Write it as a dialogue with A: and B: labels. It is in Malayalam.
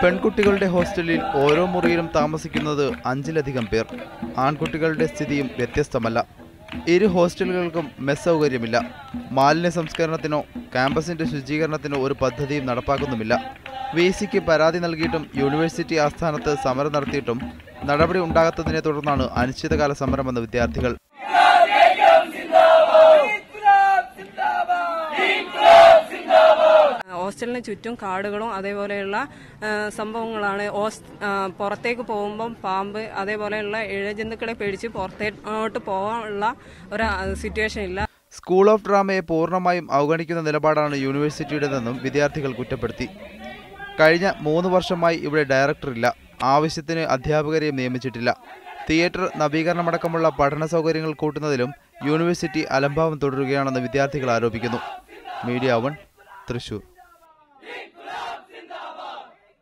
A: പെൺകുട്ടികളുടെ ഹോസ്റ്റലിൽ ഓരോ മുറിയിലും താമസിക്കുന്നത് 5-ലധികം പേർ. ആൺകുട്ടികളുടെ സ്ഥിതിയും വ്യത്യസ്തമല്ല. ഇരു ഹോസ്റ്റലുകൾക്കും മെസ് സൗകര്യമില്ല. മാലിന്യ സംസ്കരണത്തിനോ ക്യാമ്പസിന്റെ ശുചീകരണത്തിനോ ഒരു പദ്ധതിയും നടപ്പാക്കുന്നുമില്ല. വിസിക്ക് പരാതി നൽകിയിട്ടും യൂണിവേഴ്സിറ്റി ആസ്ഥാനത്ത് സമരം നടത്തിയിട്ടും നടപടി ഉണ്ടാകാത്തതിനെ തുടർന്നാണ് അനിശ്ചിതകാല സമരമെന്ന് വിദ്യാർത്ഥികൾ.
B: ഹോസ്റ്റലിന് ചുറ്റും കാടുകളും അതേപോലെയുള്ള സംഭവങ്ങളാണ്. പുറത്തേക്ക് പോകുമ്പം പാമ്പ് അതേപോലെയുള്ള ഇഴജന്തുക്കളെ പേടിച്ച് പുറത്തോട്ട് പോകാനുള്ള ഒരു സിറ്റുവേഷൻ ഇല്ല.
A: സ്കൂൾ ഓഫ് ഡ്രാമയെ പൂർണ്ണമായും അവഗണിക്കുന്ന നിലപാടാണ് യൂണിവേഴ്സിറ്റിയുടേതെന്നും വിദ്യാർത്ഥികൾ കുറ്റപ്പെടുത്തി. കഴിഞ്ഞ 3 വർഷമായി ഇവിടെ ഡയറക്ടറില്ല. ആവശ്യത്തിന് അധ്യാപകരെയും നിയമിച്ചിട്ടില്ല. തിയേറ്റർ നവീകരണമടക്കമുള്ള പഠന സൗകര്യങ്ങൾ കൂട്ടുന്നതിലും യൂണിവേഴ്സിറ്റി അലംഭാവം തുടരുകയാണെന്ന് വിദ്യാർത്ഥികൾ ആരോപിക്കുന്നു. മീഡിയ 1 തൃശൂർ.